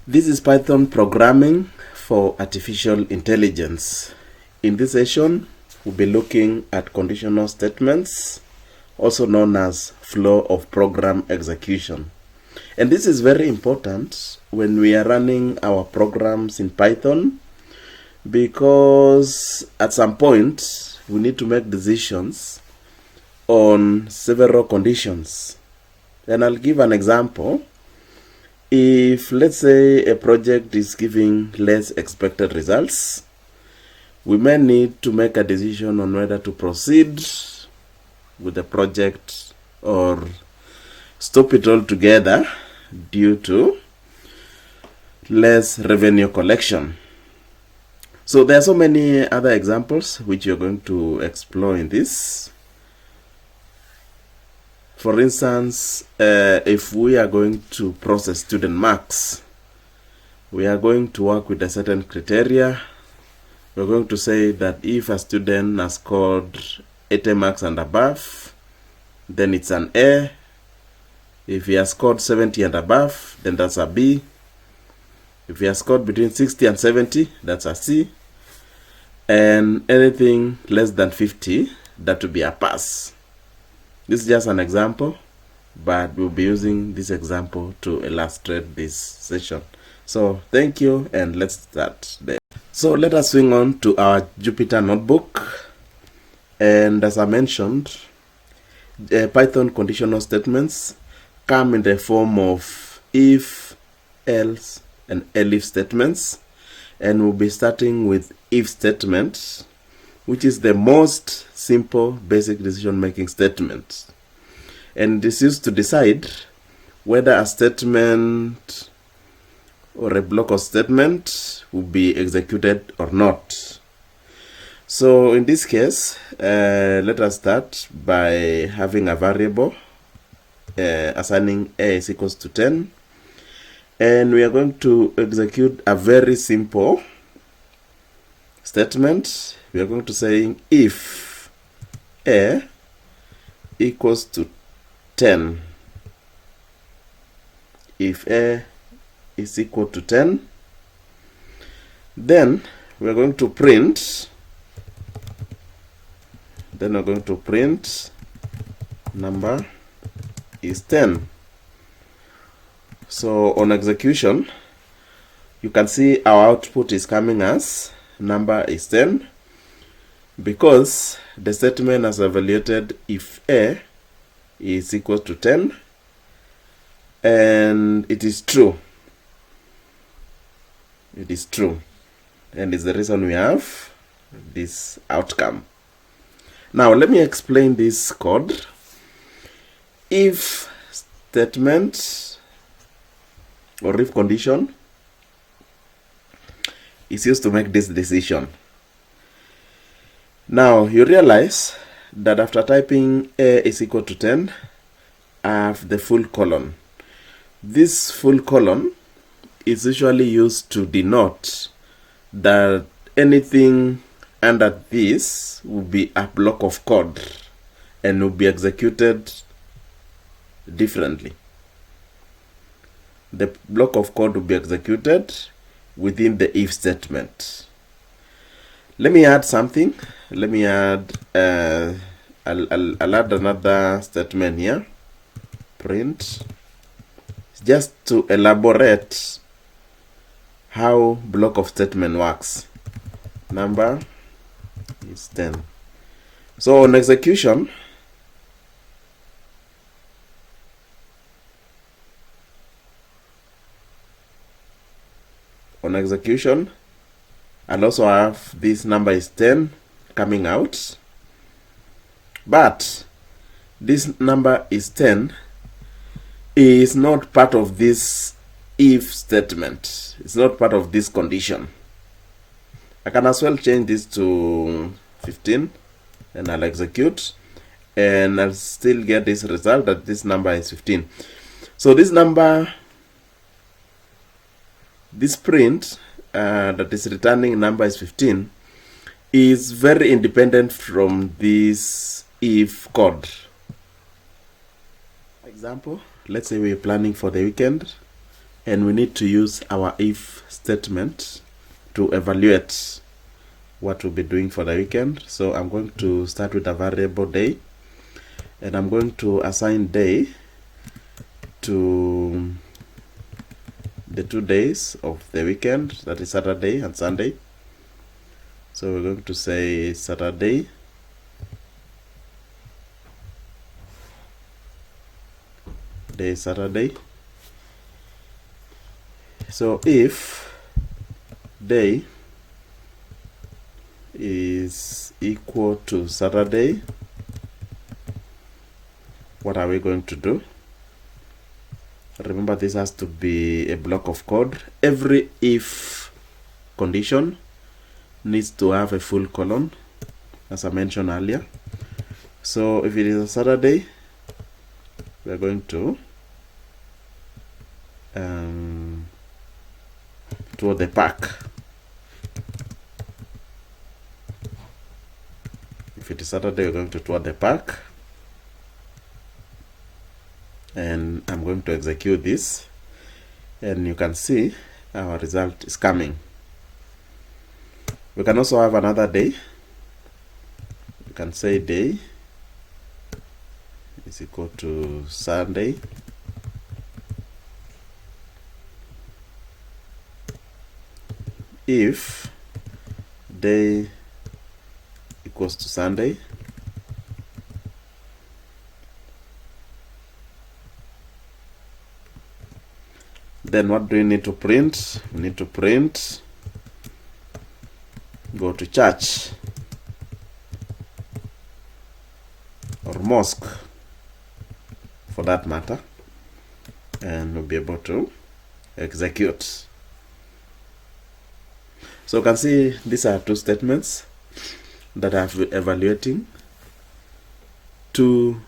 This is Python programming for artificial intelligence. In this session, we'll be looking at conditional statements, also known as flow of program execution. And this is very important when we are running our programs in Python, because at some point we need to make decisions on several conditions. And I'll give an example. If, let's say, a project is giving less expected results, we may need to make a decision on whether to proceed with the project or stop it altogether due to less revenue collection. So there are so many other examples which you're going to explore in this. For instance, if we are going to process student marks, we are going to work with a certain criteria. We're going to say that if a student has scored 80 marks and above, then it's an A. If he has scored 70 and above, then that's a B. If he has scored between 60 and 70, that's a C. And anything less than 50, that would be a pass. This is just an example, but we'll be using this example to illustrate this session. So thank you, and let's start there. So let us swing on to our Jupyter notebook. And as I mentioned, Python conditional statements come in the form of if, else, and elif statements. And we'll be starting with if statement, which is the most simple basic decision-making statement. And this is to decide whether a statement or a block of statement will be executed or not. So in this case, let us start by having a variable, assigning a is equals to 10. And we are going to execute a very simple statement. We are going to say if a equals to 10. If a is equal to 10, then we are going to print. Then we're going to print number is 10. So on execution, you can see our output is coming as number is 10, because the statement has evaluated if a is equal to 10, and it is true. It is true, and it's the reason we have this outcome. Now let me explain this code. If statement or if condition is used to make this decision. Now you realize that after typing a is equal to 10, I have the full colon. This full colon is usually used to denote that anything under this will be a block of code and will be executed differently. The block of code will be executed within the if statement. Let me add something. Let me add, I'll add another statement here. Print. Just to elaborate how block of statement works. Number is 10. So on execution, I'll also have this number is 10 coming out, but this number is 10 is not part of this if statement. It's not part of this condition. I can as well change this to 15, and I'll execute, and I'll still get this result that this number is 15. So this number, this print that is returning number is 15 is very independent from this if code. Example, let's say we're planning for the weekend and we need to use our if statement to evaluate what we'll be doing for the weekend. So I'm going to start with a variable day, and I'm going to assign day to the 2 days of the weekend, that is Saturday and Sunday. So we're going to say Saturday day Saturday. So if day is equal to Saturday, what are we going to do? Remember, this has to be a block of code. Every if condition needs to have a full colon, as I mentioned earlier. So if it is a Saturday, we are going to toward the park. If it is Saturday, we're going to toward the park, and I'm going to execute this, and you can see our result is coming. We can also have another day. We can say day is equal to Sunday. If day equals to Sunday, then what do we need to print? We need to print go to church or mosque for that matter, and we'll be able to execute. So you can see these are two statements that are evaluating 2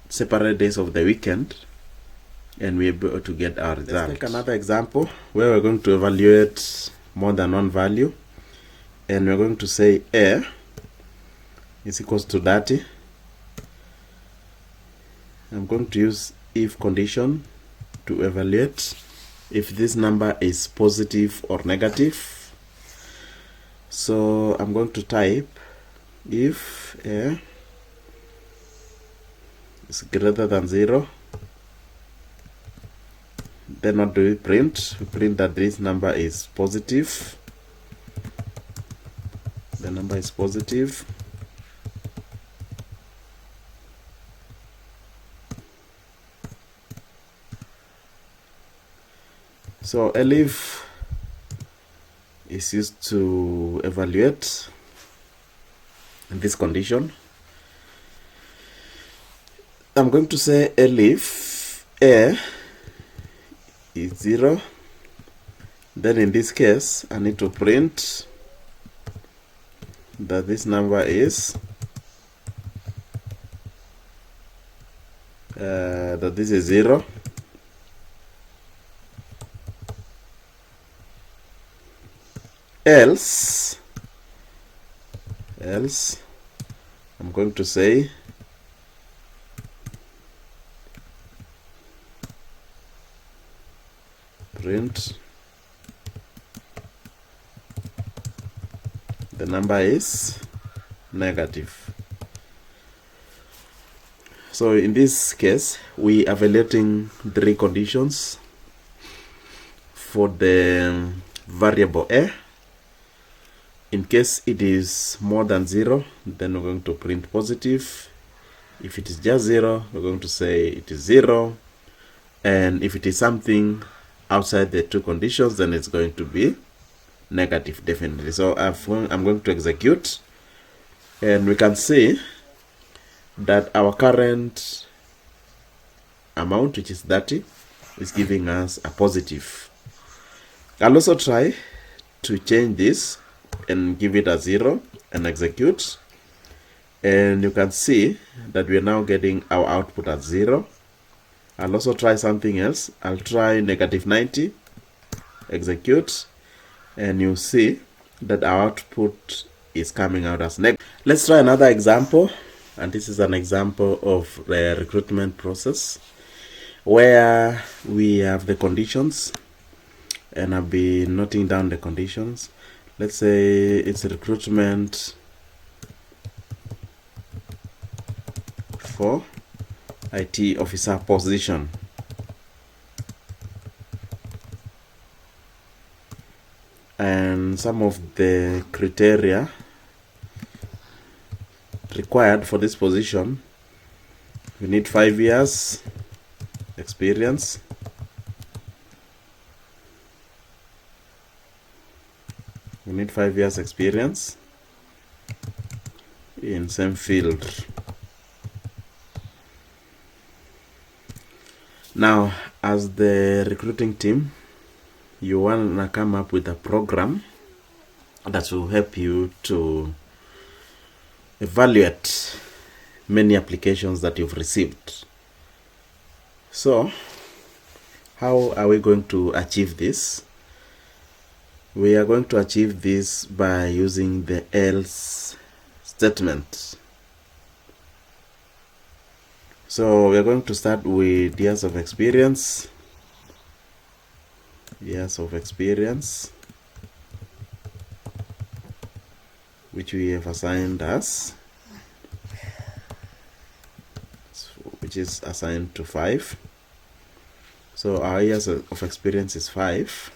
separate days of the weekend, and we're able to get our result. Let's take another example where we're going to evaluate more than one value, and we're going to say A is equals to 30. I'm going to use if condition to evaluate if this number is positive or negative. So I'm going to type if A is greater than 0, then what do we print? We print that this number is positive. The number is positive. So elif is used to evaluate in this condition. I'm going to say elif A is 0. Then in this case, I need to print that this number is that this is 0. Else I'm going to say print the number is negative. So in this case, we are evaluating 3 conditions for the variable A. In case it is more than 0, then we're going to print positive. If it is just 0, we're going to say it is 0. And if it is something outside the 2 conditions, then it's going to be negative, definitely. So I'm going to execute, and we can see that our current amount, which is 30, is giving us a positive. I'll also try to change this and give it a 0 and execute, and you can see that we are now getting our output at 0. I'll also try something else. I'll try negative 90, execute, and you see that our output is coming out as negative. Let's try another example, and this is an example of the recruitment process. where we have the conditions, and I'll be noting down the conditions. Let's say it's a recruitment for IT officer position. And some of the criteria required for this position: you need 5 years experience, you need 5 years experience in same field. Now, as the recruiting team, you want to come up with a program that will help you to evaluate many applications that you've received. So, how are we going to achieve this? We are going to achieve this by using the else statement. So we are going to start with years of experience. Years of experience, which we have assigned as, which is assigned to 5. So our years of experience is 5.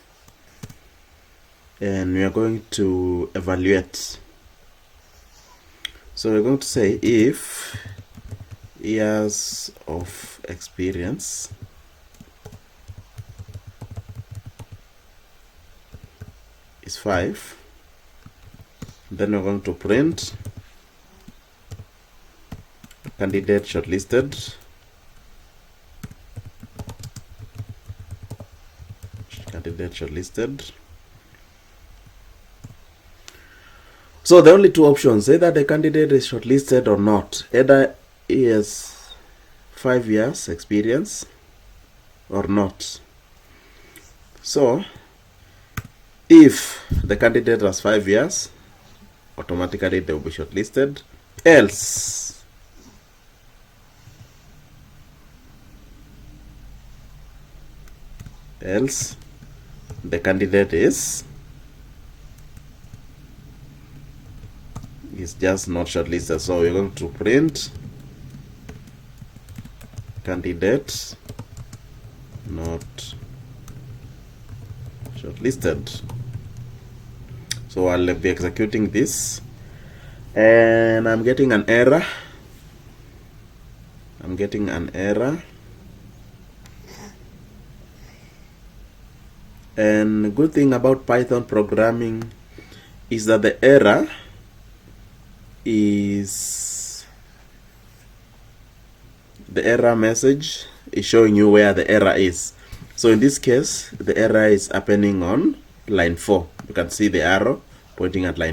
And we are going to evaluate. So we're going to say if years of experience is 5, then we're going to print candidate shortlisted, So the only two options, either the candidate is shortlisted or not, either he has 5 years experience or not. So if the candidate has 5 years, automatically they will be shortlisted. Else the candidate is just not shortlisted. So we're going to print candidate not shortlisted. So I'll be executing this, and I'm getting an error. And good thing about Python programming is that the error message is showing you where the error is. So in this case, the error is happening on line 4. You can see the arrow pointing at line